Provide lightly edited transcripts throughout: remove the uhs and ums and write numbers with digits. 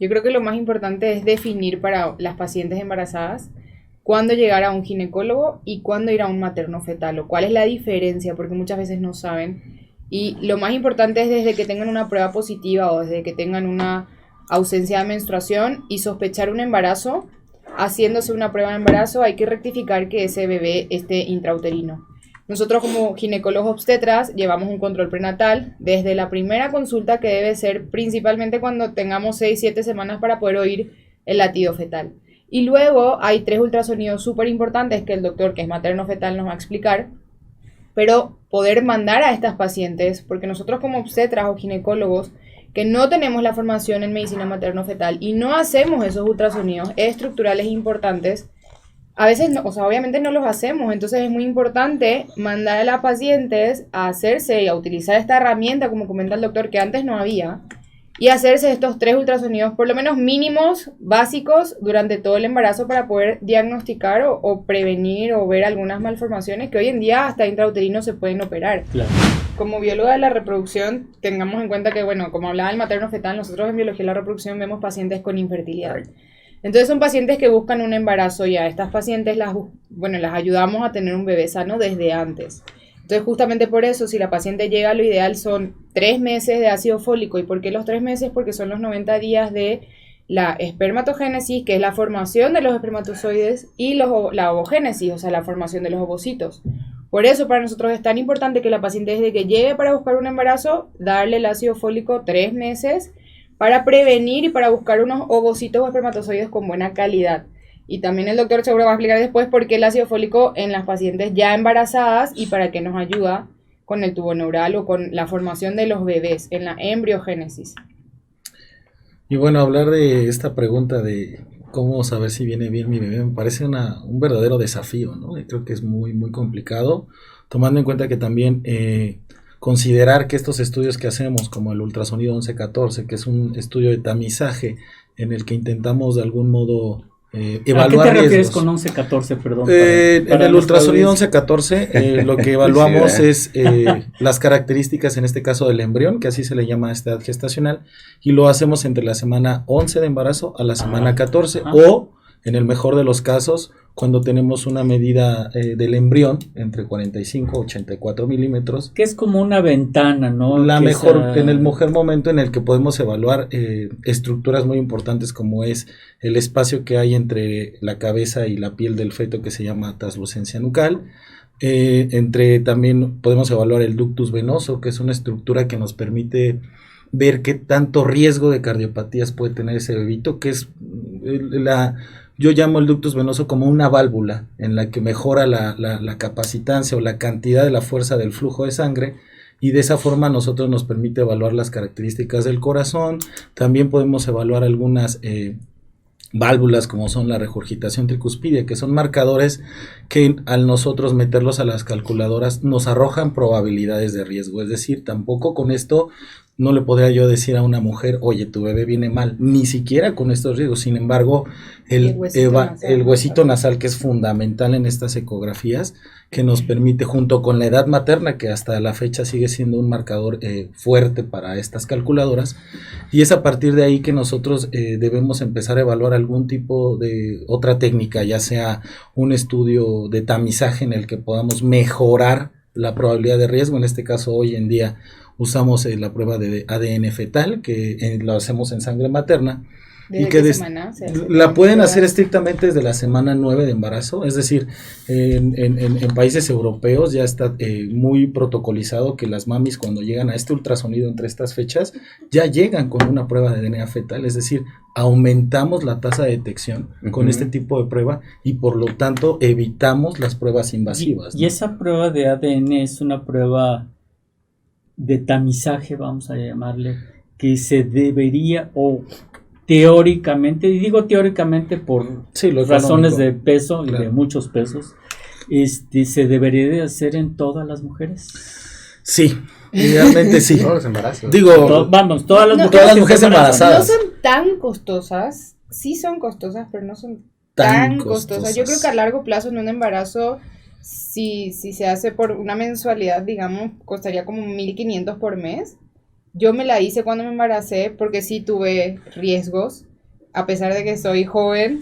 Yo creo que lo más importante es definir para las pacientes embarazadas cuándo llegar a un ginecólogo y cuándo ir a un materno fetal, o cuál es la diferencia, porque muchas veces no saben. Y lo más importante es desde que tengan una prueba positiva o desde que tengan una ausencia de menstruación y sospechar un embarazo, haciéndose una prueba de embarazo hay que rectificar que ese bebé esté intrauterino. Nosotros como ginecólogos obstetras llevamos un control prenatal desde la primera consulta, que debe ser principalmente cuando tengamos 6-7 semanas para poder oír el latido fetal. Y luego hay 3 ultrasonidos súper importantes que el doctor, que es materno fetal, nos va a explicar, pero poder mandar a estas pacientes, porque nosotros como obstetras o ginecólogos que no tenemos la formación en medicina materno-fetal y no hacemos esos ultrasonidos estructurales importantes, a veces, no, o sea, obviamente no los hacemos, entonces es muy importante mandar a las pacientes a hacerse y a utilizar esta herramienta, como comenta el doctor, que antes no había, y hacerse estos 3 ultrasonidos, por lo menos mínimos, básicos, durante todo el embarazo para poder diagnosticar o prevenir o ver algunas malformaciones que hoy en día hasta intrauterino se pueden operar. Claro. Como bióloga de la reproducción, tengamos en cuenta que, bueno, como hablaba el materno-fetal, nosotros en biología de la reproducción vemos pacientes con infertilidad. Entonces son pacientes que buscan un embarazo y a estas pacientes las ayudamos a tener un bebé sano desde antes. Entonces justamente por eso, si la paciente llega, lo ideal son 3 meses de ácido fólico. ¿Y por qué los 3 meses? Porque son los 90 días de la espermatogénesis, que es la formación de los espermatozoides, y la ovogénesis, o sea, la formación de los ovocitos. Por eso para nosotros es tan importante que la paciente, desde que llegue para buscar un embarazo, darle el ácido fólico 3 meses para prevenir y para buscar unos ovocitos o espermatozoides con buena calidad. Y también el doctor seguro va a explicar después por qué el ácido fólico en las pacientes ya embarazadas y para qué nos ayuda con el tubo neural o con la formación de los bebés en la embriogénesis. Y bueno, hablar de esta pregunta de cómo saber si viene bien mi bebé me parece un verdadero desafío, ¿no? Y creo que es muy, muy complicado, tomando en cuenta que también considerar que estos estudios que hacemos, como el ultrasonido 1114, que es un estudio de tamizaje en el que intentamos de algún modo evaluar ¿A qué te refieres riesgos. con 11-14, perdón? En el ultrasonido 1114 lo que evaluamos es las características, en este caso del embrión, que así se le llama a esta edad gestacional, y lo hacemos entre la semana 11 de embarazo a la semana 14, o en el mejor de los casos, cuando tenemos una medida del embrión entre 45 y 84 milímetros. Que es como una ventana, ¿no? En el mejor momento en el que podemos evaluar estructuras muy importantes, como es el espacio que hay entre la cabeza y la piel del feto, que se llama translucencia nucal. También podemos evaluar el ductus venoso, que es una estructura que nos permite ver qué tanto riesgo de cardiopatías puede tener ese bebito, que es yo llamo el ductus venoso como una válvula en la que mejora la capacitancia o la cantidad de la fuerza del flujo de sangre, y de esa forma nosotros nos permite evaluar las características del corazón. También podemos evaluar algunas válvulas, como son la regurgitación tricuspidia, que son marcadores que al nosotros meterlos a las calculadoras nos arrojan probabilidades de riesgo. Es decir, tampoco con esto no le podría yo decir a una mujer, oye, tu bebé viene mal, ni siquiera con estos riesgos. Sin embargo, el huesito nasal, que es fundamental en estas ecografías, que nos permite, junto con la edad materna, que hasta la fecha sigue siendo un marcador fuerte para estas calculadoras, y es a partir de ahí que nosotros debemos empezar a evaluar algún tipo de otra técnica, ya sea un estudio de tamizaje en el que podamos mejorar la probabilidad de riesgo. En este caso, hoy en día usamos la prueba de ADN fetal, que lo hacemos en sangre materna. ¿Desde y que qué semana la pueden hacer estrictamente desde la semana 9 de embarazo. Es decir, en países europeos ya está muy protocolizado que las mamis, cuando llegan a este ultrasonido entre estas fechas, ya llegan con una prueba de DNA fetal. Es decir, aumentamos la tasa de detección con este tipo de prueba, y por lo tanto evitamos las pruebas invasivas. Y esa prueba de ADN es una prueba de tamizaje, vamos a llamarle, que se debería, o teóricamente, y digo teóricamente por razones de peso, claro, y de muchos pesos, se debería de hacer en todas las mujeres. Sí, idealmente sí. Todos los embarazos. Digo, todas las mujeres embarazadas. No son tan costosas, sí son costosas, pero no son tan costosas. Yo creo que a largo plazo en un embarazo, si se hace por una mensualidad, digamos, costaría como 1.500 por mes. Yo me la hice cuando me embaracé porque sí tuve riesgos, a pesar de que soy joven.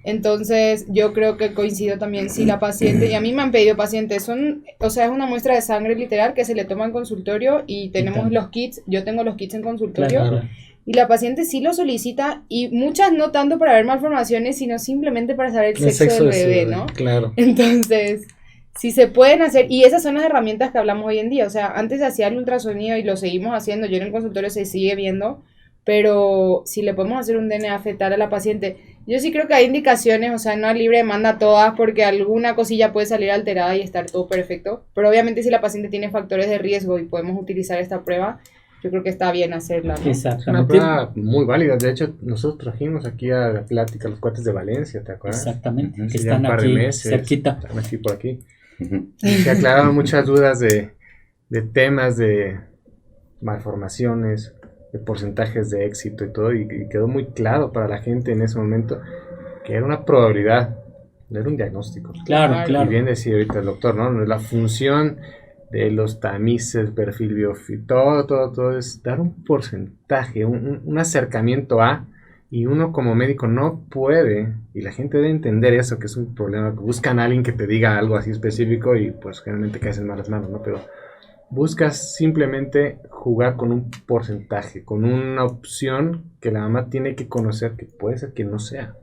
Entonces, yo creo que coincido también si la paciente, y a mí me han pedido pacientes, o sea, es una muestra de sangre literal que se le toma en consultorio y tenemos los kits, yo tengo los kits en consultorio, Claro. y la paciente sí lo solicita, y muchas no tanto para ver malformaciones, sino simplemente para saber el sexo del bebé, ¿no? Claro. Entonces, si se pueden hacer, y esas son las herramientas que hablamos hoy en día, o sea, antes se hacía el ultrasonido y lo seguimos haciendo, yo en el consultorio se sigue viendo, pero si le podemos hacer un DNA fetal a la paciente, yo sí creo que hay indicaciones, o sea, no es libre demanda todas, porque alguna cosilla puede salir alterada y estar todo perfecto, pero obviamente si la paciente tiene factores de riesgo y podemos utilizar esta prueba, yo creo que está bien hacerla, ¿no? Una Exactamente. prueba muy válida. De hecho, nosotros trajimos aquí a la plática los cuates de Valencia, ¿te acuerdas? Exactamente. Ujú. Que Ya un están par de aquí meses, cerquita. están aquí por aquí. Ujú. Y se aclararon muchas dudas de temas de malformaciones, de porcentajes de éxito y todo, y quedó muy claro para la gente en ese momento que era una probabilidad, no era un diagnóstico. Claro, Y Y claro. bien decía ahorita el doctor, ¿no? La función de los tamices, perfil biofísico, todo es dar un porcentaje, un acercamiento a, y uno como médico no puede, y la gente debe entender eso, que es un problema, que buscan a alguien que te diga algo así específico y pues generalmente caes en malas manos, ¿no? Pero buscas simplemente jugar con un porcentaje, con una opción que la mamá tiene que conocer, que puede ser que no sea.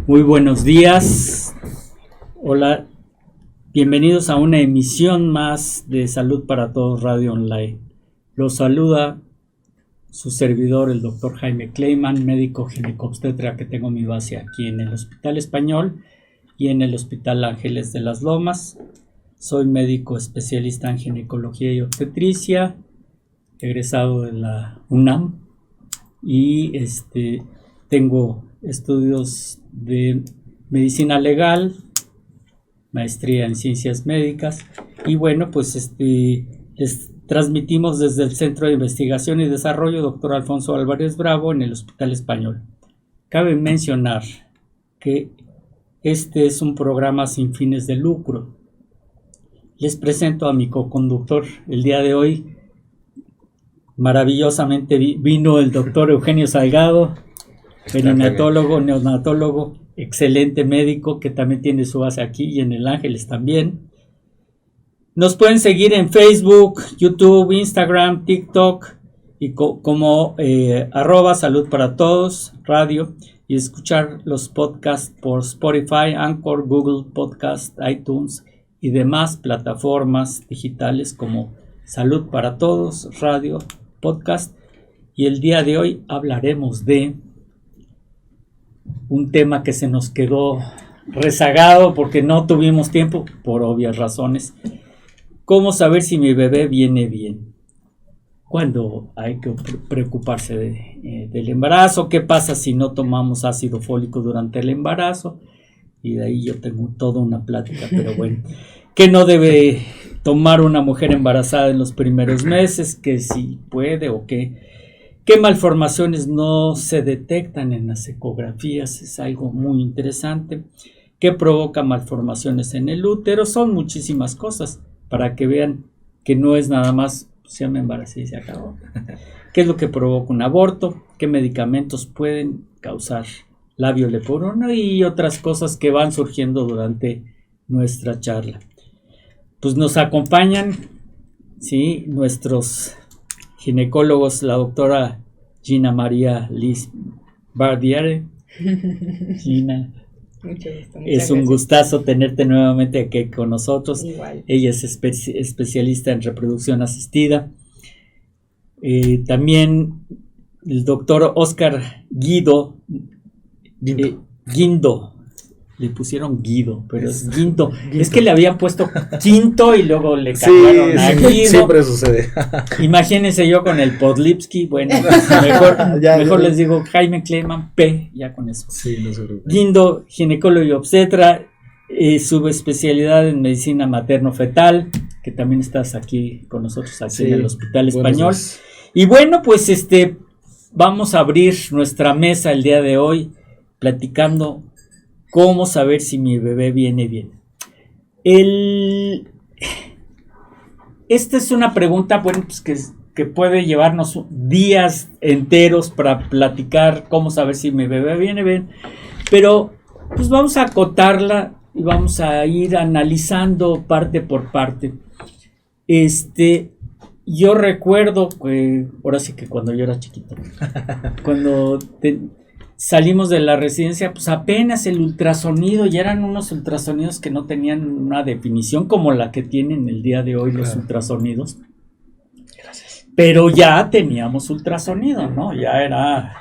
Muy buenos días. Hola. Bienvenidos a una emisión más de Salud para Todos Radio Online. Los saluda su servidor, el doctor Jaime Kleiman, médico ginecobstetra que tengo mi base aquí en el Hospital Español y en el Hospital Ángeles de las Lomas. Soy médico especialista en ginecología y obstetricia, egresado de la UNAM y tengo estudios de medicina legal, maestría en ciencias médicas y bueno, pues les transmitimos desde el Centro de Investigación y Desarrollo Dr. Alfonso Álvarez Bravo en el Hospital Español. Cabe mencionar que este es un programa sin fines de lucro. Les presento a mi coconductor. El día de hoy maravillosamente vino el doctor Eugenio Salgado, perinatólogo, neonatólogo, excelente médico que también tiene su base aquí y en el Ángeles también. Nos pueden seguir en Facebook, YouTube, Instagram, TikTok y como @Salud para Todos Radio y escuchar los podcasts por Spotify, Anchor, Google Podcast, iTunes y demás plataformas digitales como Salud para Todos Radio Podcast. Y el día de hoy hablaremos de un tema que se nos quedó rezagado porque no tuvimos tiempo, por obvias razones. ¿Cómo saber si mi bebé viene bien? ¿Cuándo hay que preocuparse del embarazo? ¿Qué pasa si no tomamos ácido fólico durante el embarazo? Y de ahí yo tengo toda una plática, pero bueno. ¿Qué no debe tomar una mujer embarazada en los primeros meses? ¿Que si puede o qué? ¿Qué malformaciones no se detectan en las ecografías? Es algo muy interesante. ¿Qué provoca malformaciones en el útero? Son muchísimas cosas para que vean que no es nada más, pues ya me embaracé y se acabó. ¿Qué es lo que provoca un aborto? ¿Qué medicamentos pueden causar labio leporino? Y otras cosas que van surgiendo durante nuestra charla. Pues nos acompañan, ¿sí?, nuestros ginecólogos, la doctora Gina María Liz Bardiere. Gina, Mucho gusto, es un gustazo tenerte nuevamente aquí con nosotros. Igual. Ella es especialista en reproducción asistida. También el doctor Oscar Guido. Guindo. Le pusieron Guido, pero es Guindo. Es que le habían puesto Quinto y luego le cambiaron a Guido. Siempre sucede. Imagínense yo con el Podlipsky. Bueno, mejor les digo Jaime Kleiman P, ya con eso. Sí, no se preocupe. Guindo, ginecólogo y obstetra, subespecialidad en medicina materno-fetal, que también estás aquí con nosotros aquí en el Hospital Español. Y bueno, pues vamos a abrir nuestra mesa el día de hoy platicando cómo saber si mi bebé viene bien. Esta es una pregunta, bueno, pues que puede llevarnos días enteros para platicar cómo saber si mi bebé viene bien, pero pues vamos a acotarla y vamos a ir analizando parte por parte. Yo recuerdo que, ahora sí que cuando yo era chiquito, cuando salimos de la residencia, pues apenas el ultrasonido, ya eran unos ultrasonidos que no tenían una definición como la que tienen el día de hoy los ultrasonidos. Pero ya teníamos ultrasonido, ¿no? Ya era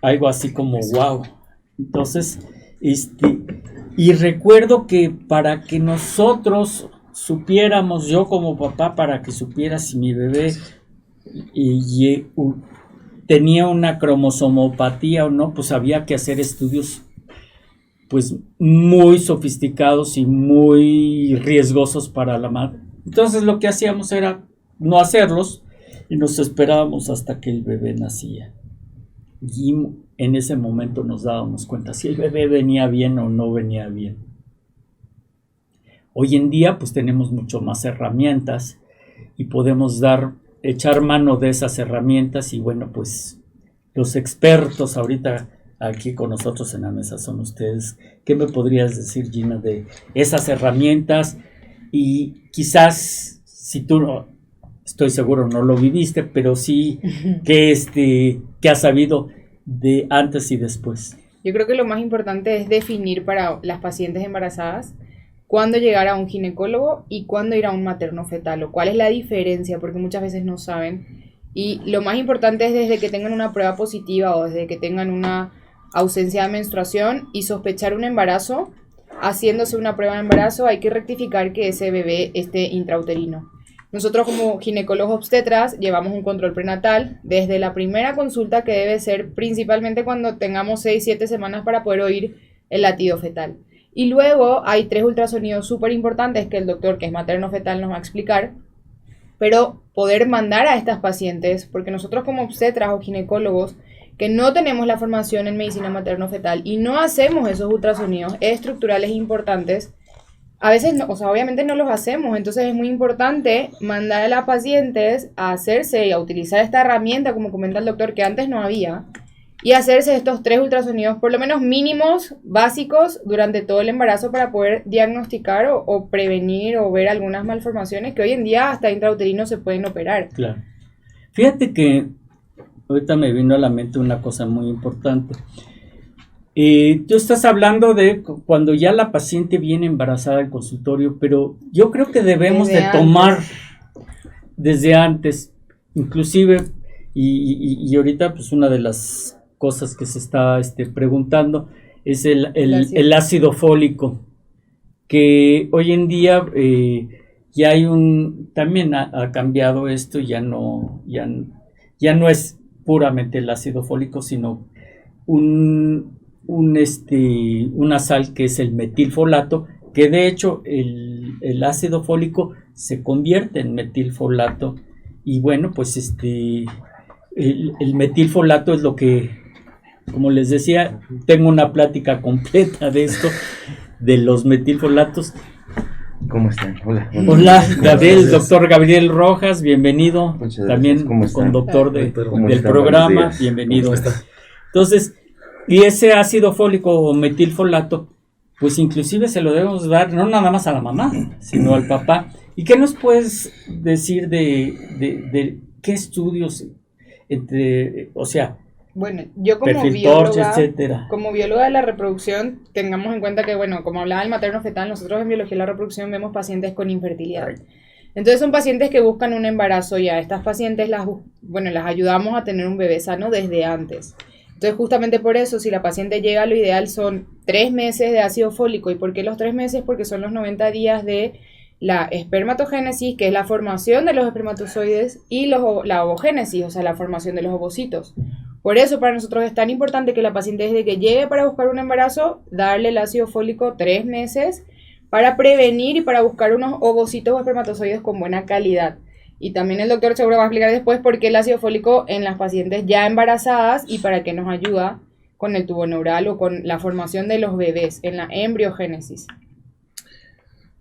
algo así como wow. Entonces, y recuerdo que para que nosotros supiéramos, yo como papá, para que supiera si mi bebé tenía una cromosomopatía o no, pues había que hacer estudios pues muy sofisticados y muy riesgosos para la madre. Entonces lo que hacíamos era no hacerlos y nos esperábamos hasta que el bebé nacía. Y en ese momento nos dábamos cuenta si el bebé venía bien o no venía bien. Hoy en día pues tenemos mucho más herramientas y podemos echar mano de esas herramientas y bueno, pues los expertos ahorita aquí con nosotros en la mesa son ustedes. ¿Qué me podrías decir, Gina, de esas herramientas? Y quizás, si tú no, estoy seguro no lo viviste, pero sí que has sabido de antes y después. Yo creo que lo más importante es definir para las pacientes embarazadas cuándo llegar a un ginecólogo y cuándo ir a un materno fetal, o cuál es la diferencia, porque muchas veces no saben. Y lo más importante es desde que tengan una prueba positiva o desde que tengan una ausencia de menstruación y sospechar un embarazo, haciéndose una prueba de embarazo, hay que rectificar que ese bebé esté intrauterino. Nosotros como ginecólogos obstetras llevamos un control prenatal desde la primera consulta, que debe ser principalmente cuando tengamos 6-7 semanas para poder oír el latido fetal. Y luego hay 3 ultrasonidos súper importantes que el doctor, que es materno fetal, nos va a explicar, pero poder mandar a estas pacientes, porque nosotros como obstetras o ginecólogos que no tenemos la formación en medicina materno fetal y no hacemos esos ultrasonidos estructurales importantes, a veces, no, o sea, obviamente no los hacemos, entonces es muy importante mandar a las pacientes a hacerse y a utilizar esta herramienta, como comenta el doctor, que antes no había, y hacerse estos 3 ultrasonidos, por lo menos mínimos, básicos, durante todo el embarazo para poder diagnosticar o prevenir o ver algunas malformaciones que hoy en día hasta intrauterino se pueden operar. Claro. Fíjate que ahorita me vino a la mente una cosa muy importante. Tú estás hablando de cuando ya la paciente viene embarazada al consultorio, pero yo creo que debemos de tomar desde antes, inclusive, y ahorita pues una de las cosas que se está preguntando es el ácido fólico, que hoy en día ya hay también ha cambiado esto, ya no es puramente el ácido fólico, sino una sal que es el metilfolato, que de hecho el ácido fólico se convierte en metilfolato, y bueno, pues el metilfolato es lo que, como les decía, tengo una plática completa de esto, de los metilfolatos. ¿Cómo están? Hola. Hola, Gabriel, doctor Gabriel Rojas, bienvenido. Muchas También conductor del programa, bienvenido. Entonces, y ese ácido fólico o metilfolato, pues inclusive se lo debemos dar no nada más a la mamá, sino al papá. ¿Y qué nos puedes decir de qué estudios o sea, bueno, yo como bióloga de la reproducción, tengamos en cuenta que, bueno, como hablaba el materno fetal, nosotros en biología de la reproducción vemos pacientes con infertilidad. Entonces son pacientes que buscan un embarazo ya. Estas pacientes las ayudamos a tener un bebé sano desde antes. Entonces justamente por eso, si la paciente llega, lo ideal son 3 meses de ácido fólico. ¿Y por qué los 3 meses? Porque son los 90 días de la espermatogénesis, que es la formación de los espermatozoides, y la ovogénesis, o sea, la formación de los ovocitos. Por eso para nosotros es tan importante que la paciente, desde que llegue para buscar un embarazo, darle el ácido fólico 3 meses para prevenir y para buscar unos ovocitos o espermatozoides con buena calidad. Y también el doctor seguro va a explicar después por qué el ácido fólico en las pacientes ya embarazadas y para qué nos ayuda con el tubo neural o con la formación de los bebés en la embriogénesis.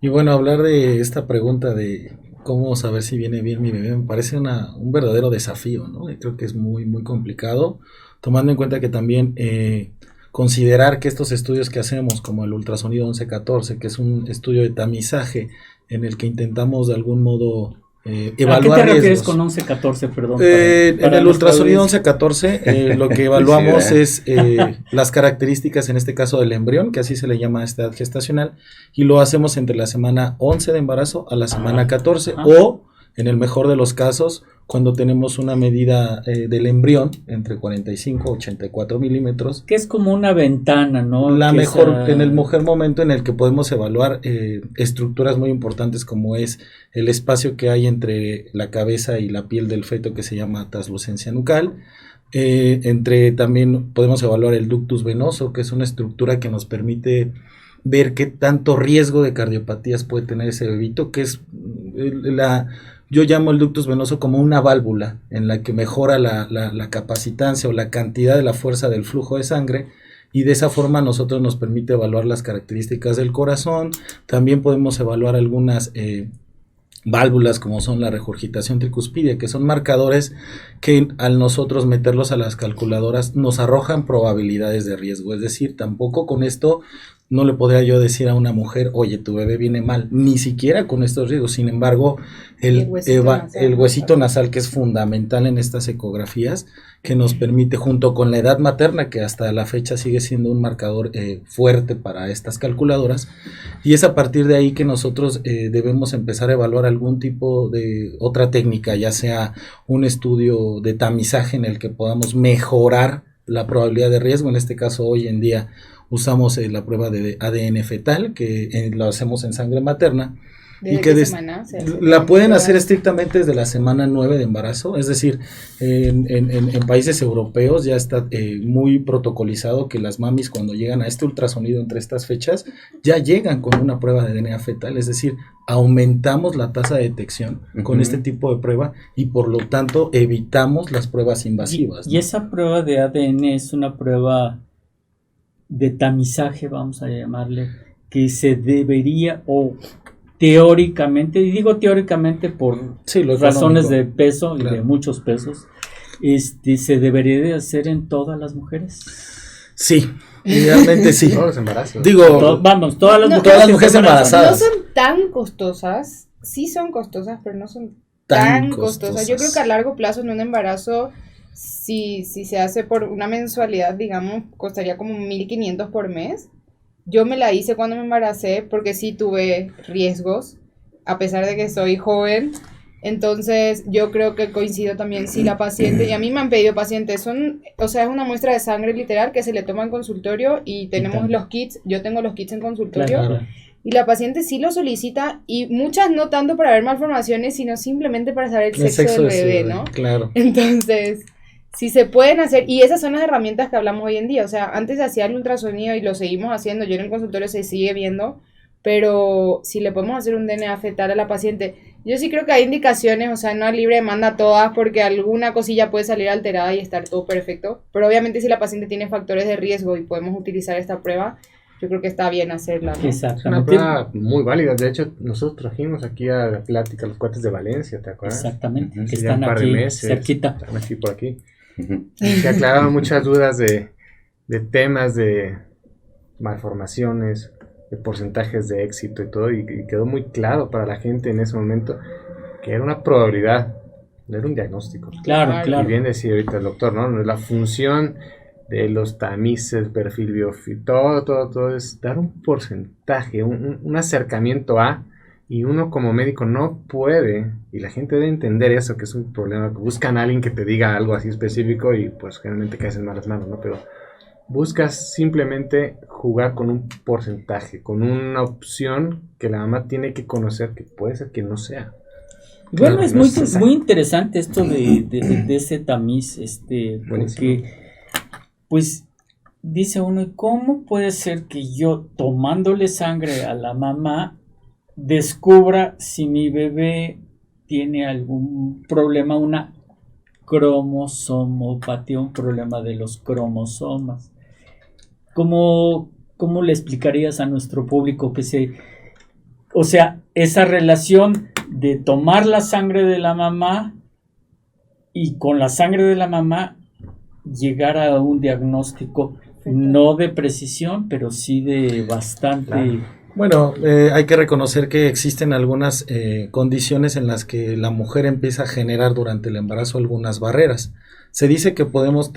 Y bueno, hablar de esta pregunta de cómo saber si viene bien mi bebé me parece un verdadero desafío, ¿no? Y creo que es muy, muy complicado, tomando en cuenta que también considerar que estos estudios que hacemos, como el ultrasonido 1114, que es un estudio de tamizaje en el que intentamos de algún modo evaluar ¿A qué te refieres riesgos. con 11-14, perdón? En el ultrasonido 1114 lo que evaluamos Sí, es las características, en este caso del embrión, que así se le llama a esta edad gestacional, y lo hacemos entre la semana 11 de embarazo a la semana 14, o en el mejor de los casos, cuando tenemos una medida del embrión entre 45 y 84 milímetros. Que es como una ventana, ¿no? La Que mejor, en el mejor momento en el que podemos evaluar estructuras muy importantes como es el espacio que hay entre la cabeza y la piel del feto, que se llama translucencia nucal. También podemos evaluar el ductus venoso, que es una estructura que nos permite ver qué tanto riesgo de cardiopatías puede tener ese bebito, que es yo llamo el ductus venoso como una válvula en la que mejora la capacitancia o la cantidad de la fuerza del flujo de sangre, y de esa forma nosotros nos permite evaluar las características del corazón. También podemos evaluar algunas válvulas como son la regurgitación tricuspidia, que son marcadores que al nosotros meterlos a las calculadoras nos arrojan probabilidades de riesgo. Es decir, tampoco con esto no le podría yo decir a una mujer, oye, tu bebé viene mal, ni siquiera con estos riesgos. Sin embargo, el huesito nasal, que es fundamental en estas ecografías, que nos permite, junto con la edad materna, que hasta la fecha sigue siendo un marcador fuerte para estas calculadoras, y es a partir de ahí que nosotros debemos empezar a evaluar algún tipo de otra técnica, ya sea un estudio de tamizaje en el que podamos mejorar la probabilidad de riesgo. En este caso, hoy en día usamos la prueba de ADN fetal, que lo hacemos en sangre materna. ¿Desde y que qué semana se hace? la pueden hacer estrictamente desde la semana 9 de embarazo, es decir, en países europeos ya está muy protocolizado que las mamis, cuando llegan a este ultrasonido entre estas fechas, ya llegan con una prueba de DNA fetal, es decir, aumentamos la tasa de detección con este tipo de prueba, y por lo tanto evitamos las pruebas invasivas. Y esa prueba de ADN es una prueba de tamizaje, vamos a llamarle, que se debería, o teóricamente, y digo teóricamente por razones de peso y de muchos pesos, se debería de hacer en todas las mujeres. Sí, idealmente sí. Todos los embarazos. Digo, Todas las mujeres embarazadas. No son tan costosas, sí son costosas, pero no son tan costosas. Yo creo que a largo plazo en un embarazo, si se hace por una mensualidad, digamos, costaría como 1.500 por mes. Yo me la hice cuando me embaracé porque sí tuve riesgos, a pesar de que soy joven. Entonces yo creo que coincido también si la paciente, y a mí me han pedido pacientes, es una muestra de sangre literal que se le toma en consultorio, y tenemos los kits, yo tengo los kits en consultorio, claro. Y la paciente sí lo solicita, y muchas no tanto para ver malformaciones, sino simplemente para saber el sexo del bebé, ¿no? Claro. Entonces, si se pueden hacer, y esas son las herramientas que hablamos hoy en día, o sea, antes se hacía el ultrasonido y lo seguimos haciendo, yo en el consultorio se sigue viendo, pero si le podemos hacer un DNA fetal a la paciente, yo sí creo que hay indicaciones, o sea, no libre demanda todas, porque alguna cosilla puede salir alterada y estar todo perfecto, pero obviamente si la paciente tiene factores de riesgo y podemos utilizar esta prueba, yo creo que está bien hacerla, ¿no? Exactamente. Es una prueba muy válida. De hecho, nosotros trajimos aquí a la plática los cuates de Valencia, ¿te acuerdas? Exactamente, que están aquí cerquita. Están aquí por aquí. Se aclararon muchas dudas de temas de malformaciones, de porcentajes de éxito y todo, y quedó muy claro para la gente en ese momento que era una probabilidad, no era un diagnóstico. Claro. Y bien decía ahorita el doctor, ¿no? La función de los tamices, perfil biofísico, todo es dar un porcentaje, un acercamiento a, y uno como médico no puede, y la gente debe entender eso, que es un problema, que buscan a alguien que te diga algo así específico y pues generalmente caes en malas manos, ¿no? Pero buscas simplemente jugar con un porcentaje, con una opción que la mamá tiene que conocer, que puede ser que no sea. Bueno, claro, es muy interesante esto de ese tamiz, porque pues dice uno, ¿cómo puede ser que yo tomándole sangre a la mamá descubra si mi bebé tiene algún problema, una cromosomopatía, un problema de los cromosomas? ¿Cómo le explicarías a nuestro público que o sea, esa relación de tomar la sangre de la mamá y con la sangre de la mamá llegar a un diagnóstico no de precisión, pero sí de bastante... Claro. Bueno, hay que reconocer que existen algunas condiciones en las que la mujer empieza a generar durante el embarazo algunas barreras. Se dice que podemos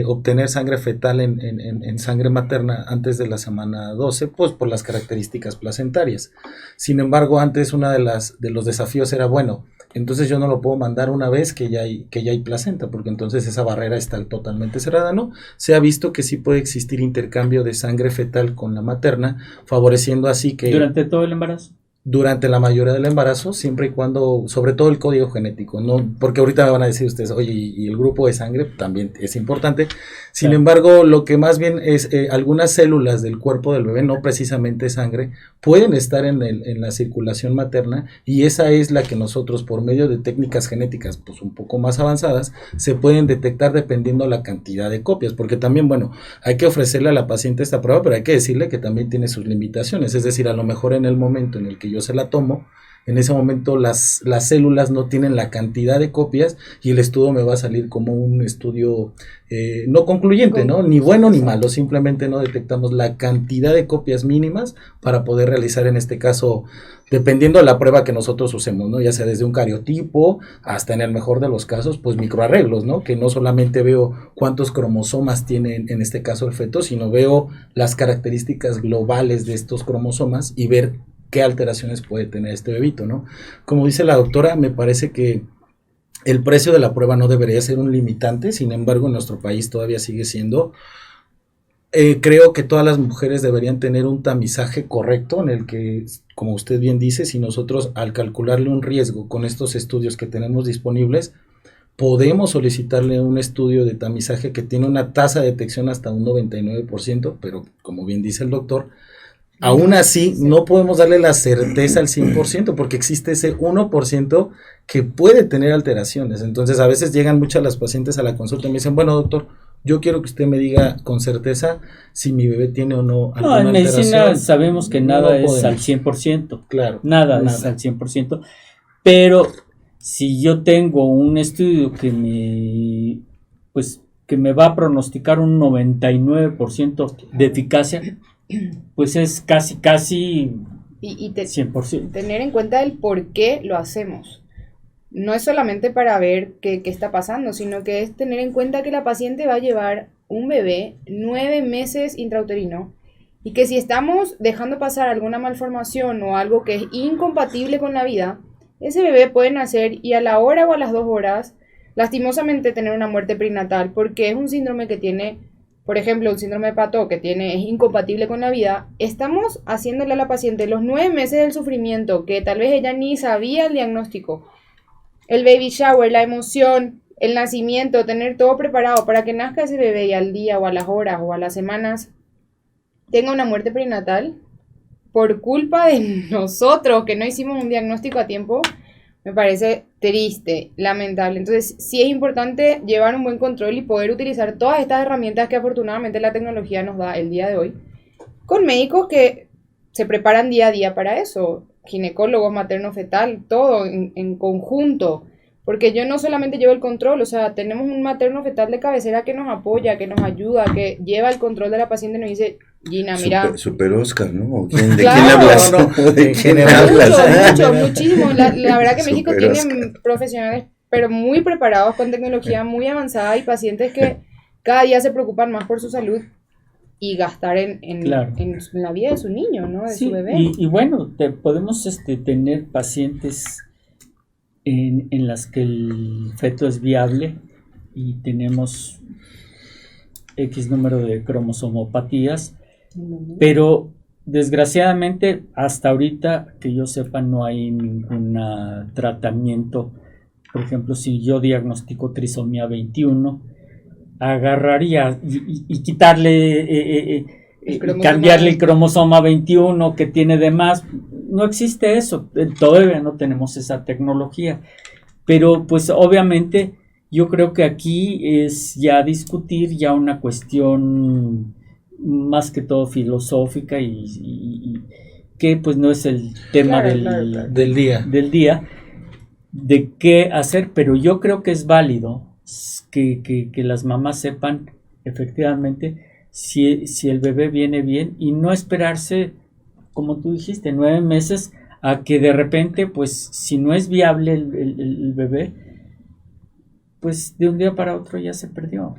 obtener sangre fetal en sangre materna antes de la semana 12, pues por las características placentarias. Sin embargo, antes uno de los desafíos era, bueno, entonces yo no lo puedo mandar una vez que ya hay placenta, porque entonces esa barrera está totalmente cerrada, ¿no? Se ha visto que sí puede existir intercambio de sangre fetal con la materna, favoreciendo así que... ¿Durante todo el embarazo? Durante la mayoría del embarazo, siempre y cuando, sobre todo el código genético, ¿no? Porque ahorita me van a decir ustedes, oye, y el grupo de sangre también es importante. Sin embargo, lo que más bien es algunas células del cuerpo del bebé, no precisamente sangre, pueden estar en la circulación materna, y esa es la que nosotros, por medio de técnicas genéticas pues un poco más avanzadas, se pueden detectar dependiendo la cantidad de copias, porque también, bueno, hay que ofrecerle a la paciente esta prueba, pero hay que decirle que también tiene sus limitaciones, es decir, a lo mejor en el momento en el que yo se la tomo, en ese momento las células no tienen la cantidad de copias y el estudio me va a salir como un estudio no concluyente, ¿no? Ni bueno ni malo, simplemente no detectamos la cantidad de copias mínimas para poder realizar en este caso, dependiendo de la prueba que nosotros usemos, ¿no? Ya sea desde un cariotipo hasta en el mejor de los casos, pues microarreglos, ¿no? Que no solamente veo cuántos cromosomas tiene en este caso el feto, sino veo las características globales de estos cromosomas y ver qué alteraciones puede tener este bebito, ¿no? Como dice la doctora, me parece que el precio de la prueba no debería ser un limitante, sin embargo en nuestro país todavía sigue siendo. Creo que todas las mujeres deberían tener un tamizaje correcto en el que, como usted bien dice, si nosotros al calcularle un riesgo con estos estudios que tenemos disponibles, podemos solicitarle un estudio de tamizaje que tiene una tasa de detección hasta un 99%, pero como bien dice el doctor, aún así, no podemos darle la certeza al 100% porque existe ese 1% que puede tener alteraciones. Entonces, a veces llegan muchas las pacientes a la consulta y me dicen, bueno, doctor, yo quiero que usted me diga con certeza si mi bebé tiene o no alguna alteración. No, en medicina sabemos que nada es al 100%. Claro. Nada es al 100%. Pero si yo tengo un estudio que me va a pronosticar un 99% de eficacia, pues es casi 100%. Tener en cuenta el por qué lo hacemos. No es solamente para ver qué está pasando, sino que es tener en cuenta que la paciente va a llevar un bebé 9 meses intrauterino y que si estamos dejando pasar alguna malformación o algo que es incompatible con la vida, ese bebé puede nacer y a la hora o a las 2 horas lastimosamente tener una muerte perinatal porque es un síndrome que tiene... Por ejemplo, un síndrome de Pato que es incompatible con la vida, estamos haciéndole a la paciente los 9 meses del sufrimiento, que tal vez ella ni sabía el diagnóstico, el baby shower, la emoción, el nacimiento, tener todo preparado para que nazca ese bebé y al día o a las horas o a las semanas tenga una muerte perinatal por culpa de nosotros que no hicimos un diagnóstico a tiempo. Me parece triste, lamentable. Entonces, sí es importante llevar un buen control y poder utilizar todas estas herramientas que afortunadamente la tecnología nos da el día de hoy, con médicos que se preparan día a día para eso, ginecólogos, materno-fetal, todo en conjunto, porque yo no solamente llevo el control, o sea, tenemos un materno-fetal de cabecera que nos apoya, que nos ayuda, que lleva el control de la paciente y nos dice, Gina, mira... Super Oscar, ¿no? ¿De quién Claro, hablas? no, ¿De quién hablas? Muchísimo. La verdad que México Super tiene Oscar. profesionales, pero muy preparados, con tecnología muy avanzada y pacientes que cada día se preocupan más por su salud y gastar en la vida de su niño, ¿no? De Sí, su bebé. y bueno, podemos tener pacientes en las que el feto es viable y tenemos X número de cromosomopatías, pero desgraciadamente hasta ahorita que yo sepa no hay ningún tratamiento. Por ejemplo, si yo diagnostico trisomía 21, agarraría y quitarle, cambiarle el cromosoma 21 que tiene de más. No existe eso, todavía no tenemos esa tecnología, pero pues obviamente yo creo que aquí es ya discutir ya una cuestión más que todo filosófica y que pues no es el tema Claro. Del día. del día, de qué hacer, pero yo creo que es válido que las mamás sepan efectivamente si el bebé viene bien y no esperarse, como tú dijiste, 9 meses a que de repente, pues si no es viable el bebé, pues de un día para otro ya se perdió.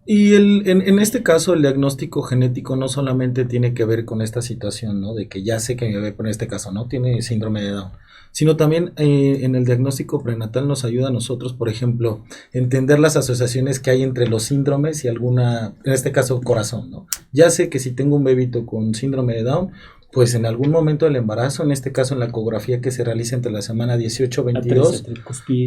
Y en este caso el diagnóstico genético no solamente tiene que ver con esta situación, ¿no? De que ya sé que mi bebé, pero en este caso no tiene síndrome de Down, sino también en el diagnóstico prenatal nos ayuda a nosotros, por ejemplo, entender las asociaciones que hay entre los síndromes y alguna, en este caso corazón, ¿no? Ya sé que si tengo un bebito con síndrome de Down, pues en algún momento del embarazo, en este caso en la ecografía que se realiza entre la semana 18 y 22,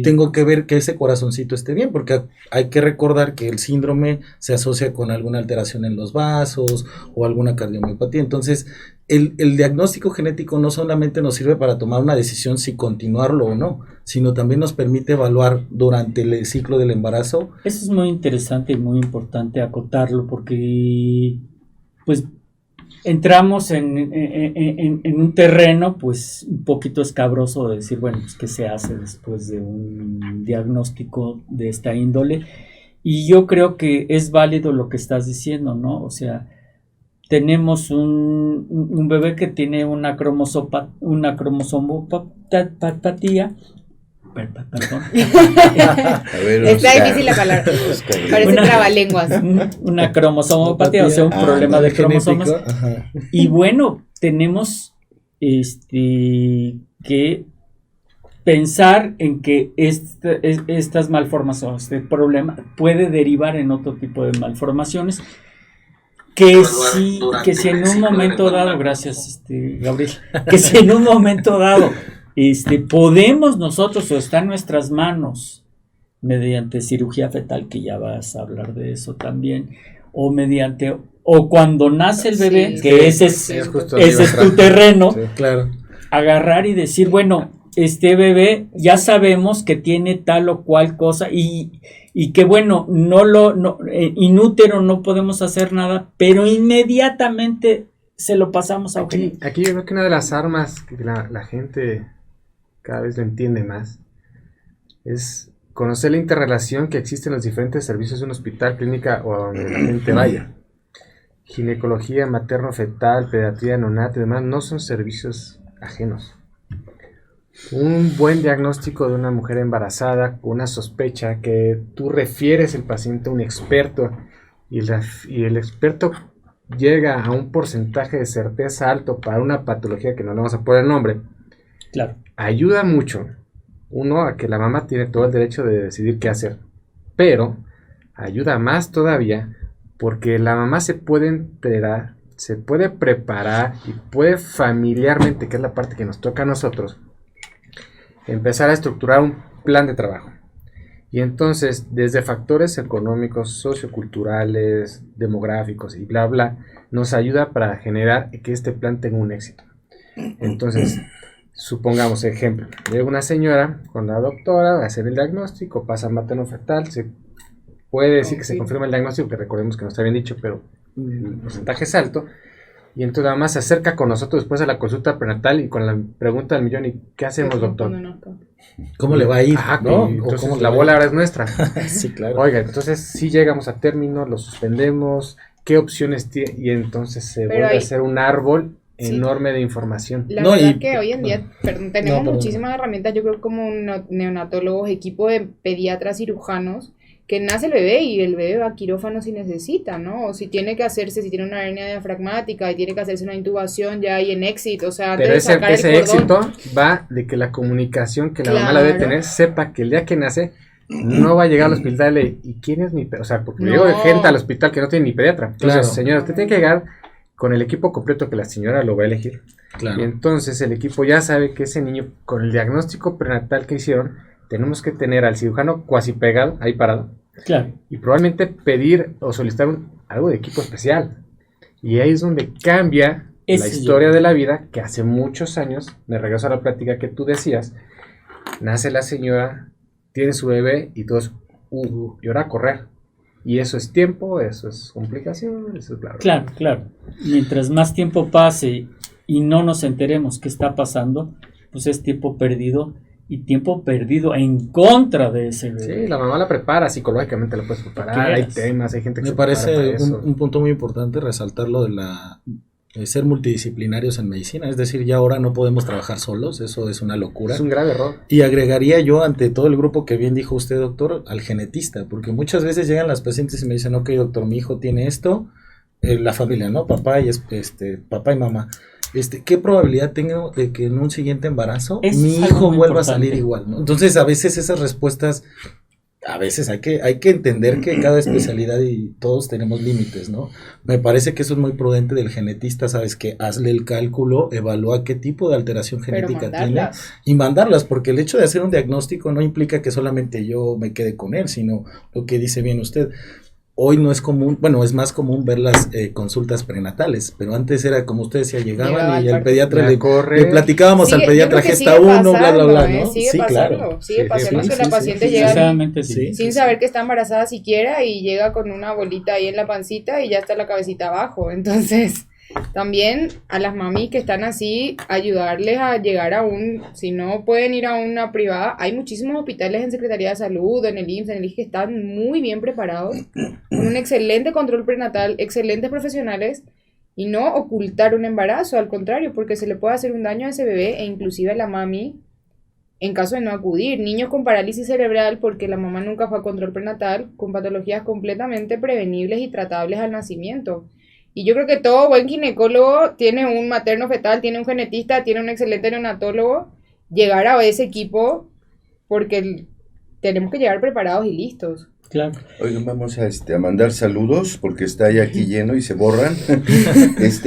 tengo que ver que ese corazoncito esté bien, porque hay que recordar que el síndrome se asocia con alguna alteración en los vasos o alguna cardiomiopatía. Entonces, el diagnóstico genético no solamente nos sirve para tomar una decisión si continuarlo o no, sino también nos permite evaluar durante el ciclo del embarazo. Eso es muy interesante y muy importante acotarlo porque, pues, entramos en un terreno pues un poquito escabroso de decir, bueno, pues qué se hace después de un diagnóstico de esta índole, y yo creo que es válido lo que estás diciendo, ¿no? O sea, tenemos un bebé que tiene una cromosomopatía, perdón, A ver, Está Oscar. difícil la palabra. Oscar. Parece trabalenguas. una cromosomopatía, o sea, un problema de cromosomas. genético, ajá. Y bueno, tenemos que pensar en que estas malformaciones, este problema puede derivar en otro tipo de malformaciones que si en un momento dado, gracias Gabriel, que si en un momento dado podemos nosotros o está en nuestras manos mediante cirugía fetal, que ya vas a hablar de eso también, o cuando nace el bebé, Sí, que sí, ese es justo tu terreno, Sí. Claro. agarrar y decir, bueno, este bebé ya sabemos que tiene tal o cual cosa y que bueno, in útero no podemos hacer nada, pero inmediatamente se lo pasamos a Eugenio. Aquí yo creo que una de las armas que la gente cada vez lo entiende más es conocer la interrelación que existe en los diferentes servicios de un hospital, clínica o a donde la gente vaya. Ginecología, materno-fetal, pediatría, neonato y demás no son servicios ajenos. Un buen diagnóstico de una mujer embarazada con una sospecha que tú refieres el paciente a un experto y el experto llega a un porcentaje de certeza alto para una patología que no le vamos a poner nombre, Claro. ayuda mucho, uno, a que la mamá tiene todo el derecho de decidir qué hacer, pero ayuda más todavía porque la mamá se puede enterar, se puede preparar y puede familiarmente, que es la parte que nos toca a nosotros, empezar a estructurar un plan de trabajo. Y entonces, desde factores económicos, socioculturales, demográficos y bla, bla, nos ayuda para generar que este plan tenga un éxito. Entonces, supongamos, ejemplo, llega una señora con la doctora a hacer el diagnóstico, pasa materno-fetal, se puede decir que se confirma el diagnóstico, que recordemos que no está bien dicho, pero el porcentaje es alto. Y entonces nada más se acerca con nosotros después a la consulta prenatal y con la pregunta del millón, ¿y qué hacemos, doctor? ¿Cómo le va a ir? Ajá, ¿no? y ¿O entonces cómo le la va a bola ir? ahora es nuestra. Sí, claro. Oiga, entonces si llegamos a término, lo suspendemos, ¿qué opciones tiene? Y entonces se Pero vuelve hay- a hacer un árbol Sí. enorme de información. La No, verdad y- que hoy en día tenemos perdón. muchísimas herramientas, yo creo como neonatólogos, equipo de pediatras cirujanos, que nace el bebé y el bebé va a quirófano si necesita, ¿no? O si tiene que hacerse, si tiene una hernia diafragmática y tiene que hacerse una intubación ya hay en éxito, o sea, antes Pero de sacar ese el cordón. éxito va de que la comunicación que la mamá la debe Claro. tener sepa que el día que nace no va a llegar al hospital y ¿quién es mi pediatra? O sea, porque No. llega gente al hospital que no tiene ni pediatra. Entonces, Claro. señora, usted tiene que llegar con el equipo completo que la señora lo va a elegir. Claro. Y entonces el equipo ya sabe que ese niño, con el diagnóstico prenatal que hicieron, tenemos que tener al cirujano cuasi pegado, ahí parado, Claro. y probablemente pedir o solicitar algo de equipo especial. Y ahí es donde cambia la Ese historia yo- de la vida, que hace muchos años, me regreso a la plática que tú decías, nace la señora, tiene su bebé y todos, y ahora a correr. Y eso es tiempo, eso es complicación, eso es bla, bla. Claro, claro. Mientras más tiempo pase y no nos enteremos qué está pasando, pues es tiempo perdido, y tiempo perdido en contra de ese bebé. Sí, la mamá la prepara, psicológicamente la puedes preparar, hay temas, hay gente que Me se prepara parece para eso. un punto muy importante resaltar lo de ser multidisciplinarios en medicina, es decir, ya ahora no podemos trabajar solos, eso es una locura. Es un grave error. Y agregaría yo ante todo el grupo que bien dijo usted, doctor, al genetista, porque muchas veces llegan las pacientes y me dicen, ok, doctor, mi hijo tiene esto, la familia, ¿no? Papá y mamá. ¿Qué probabilidad tengo de que en un siguiente embarazo Eso mi es algo hijo muy vuelva a importante. salir igual, ¿no? Entonces, a veces esas respuestas, a veces hay que entender que cada especialidad y todos tenemos límites, ¿no? Me parece que eso es muy prudente del genetista, ¿sabes? Que hazle el cálculo, evalúa qué tipo de alteración Pero genética tiene mandarlas. y mandarlas, porque el hecho de hacer un diagnóstico no implica que solamente yo me quede con él, sino lo que dice bien usted. Hoy no es común, bueno, es más común ver las consultas prenatales, pero antes era como usted decía, Llegaba llegaban y al al pediatra Ya corre. le platicábamos al Sigue- pediatra yo creo que gesta sigue 1, bla, bla, bla, pasando, ¿no? Sigue Sí, pasando, claro. sigue Sí, pasando sí, que sí, la sí, paciente sí, llega Desgraciadamente sí. Sí. sin saber que está embarazada siquiera y llega con una bolita ahí en la pancita y ya está la cabecita abajo. Entonces, también a las mamis que están así, ayudarles a llegar si no pueden ir a una privada, hay muchísimos hospitales en Secretaría de Salud, en el IMSS, en el IJ que están muy bien preparados, con un excelente control prenatal, excelentes profesionales, y no ocultar un embarazo, al contrario, porque se le puede hacer un daño a ese bebé e inclusive a la mami en caso de no acudir. Niños con parálisis cerebral porque la mamá nunca fue a control prenatal, con patologías completamente prevenibles y tratables al nacimiento. Y yo creo que todo buen ginecólogo tiene un materno fetal, tiene un genetista, tiene un excelente neonatólogo. Llegar a ese equipo porque tenemos que llegar preparados y listos. Claro. Oigan, vamos a mandar saludos porque está ya aquí lleno y se borran.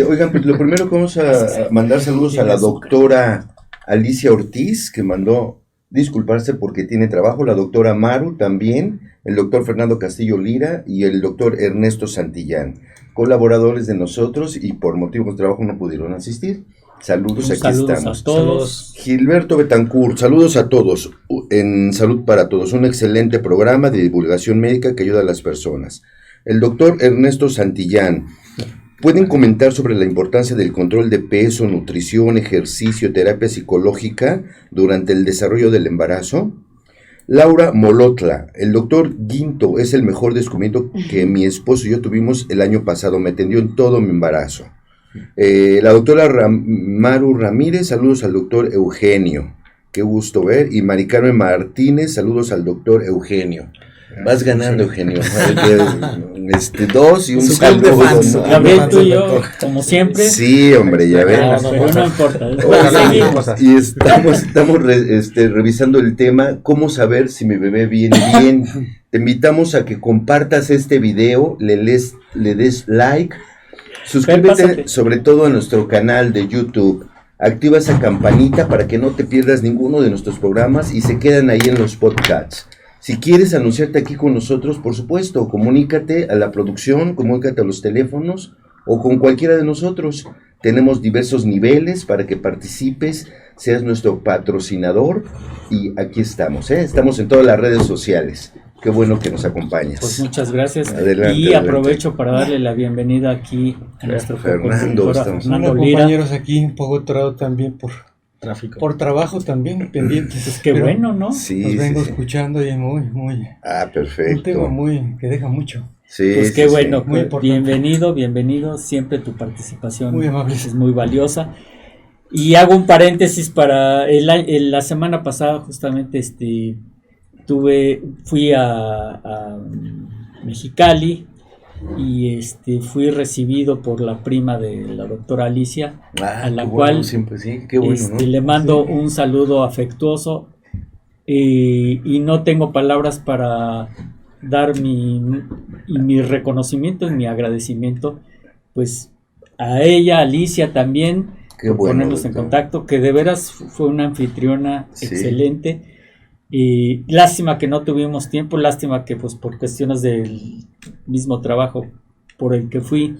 Oigan, pues lo primero que vamos a mandar saludos a la doctora Alicia Ortiz, que mandó disculparse porque tiene trabajo, la doctora Maru también, el doctor Fernando Castillo Lira y el doctor Ernesto Santillán, colaboradores de nosotros y por motivos de trabajo no pudieron asistir. Saludos, aquí Saludos estamos. a todos. Gilberto Betancourt, saludos a todos en Salud para Todos, un excelente programa de divulgación médica que ayuda a las personas. El doctor Ernesto Santillán, ¿pueden comentar sobre la importancia del control de peso, nutrición, ejercicio, terapia psicológica durante el desarrollo del embarazo? Laura Molotla, el doctor Guinto es el mejor descubrimiento que mi esposo y yo tuvimos el año pasado, me atendió en todo mi embarazo. La doctora Maru Ramírez, saludos al doctor Eugenio, qué gusto ver, y Mari Carmen Martínez, saludos al doctor Eugenio. Vas ganando, Eugenio. 2 y un Su club de saludo. fans, ¿no? Gabriel, tú y yo, como siempre. Sí, hombre, ya ven. Ah, pero no importa. Bueno, Seguimos. cosas. Y estamos revisando el tema, cómo saber si mi bebé viene bien. Te invitamos a que compartas este video, le des like, suscríbete Pásate. sobre todo a nuestro canal de YouTube, activa esa campanita para que no te pierdas ninguno de nuestros programas y se quedan ahí en los podcasts. Si quieres anunciarte aquí con nosotros, por supuesto, comunícate a la producción, comunícate a los teléfonos o con cualquiera de nosotros. Tenemos diversos niveles para que participes, seas nuestro patrocinador y aquí estamos, ¿eh? Estamos en todas las redes sociales. Qué bueno que nos acompañas. Pues muchas gracias. Adelante, y adelante. aprovecho para darle la bienvenida aquí a nuestro Fernando, coconductor, a estamos- Fernando Hola Lira. compañeros, aquí un poco atorado también Tráfico. por trabajo también, pendientes. Pues qué Pero bueno, ¿no? Sí, Los sí, vengo sí. escuchando y muy, Ah, un tema perfecto. muy, que deja mucho. Sí, Pues sí, qué sí. bueno, Muy importante. bienvenido, siempre tu participación Muy amable. es muy valiosa. Y hago un paréntesis para la semana pasada justamente fui a Mexicali y fui recibido por la prima de la doctora Alicia, Ah, a la qué cual bueno, siempre, sí, qué bueno, ¿no? le mando un saludo afectuoso y no tengo palabras para dar mi reconocimiento y mi agradecimiento pues a ella, Alicia también, Qué por bueno, ponernos en doctor. contacto, que de veras fue una anfitriona Sí. excelente. Y lástima que no tuvimos tiempo, lástima que pues por cuestiones del mismo trabajo por el que fui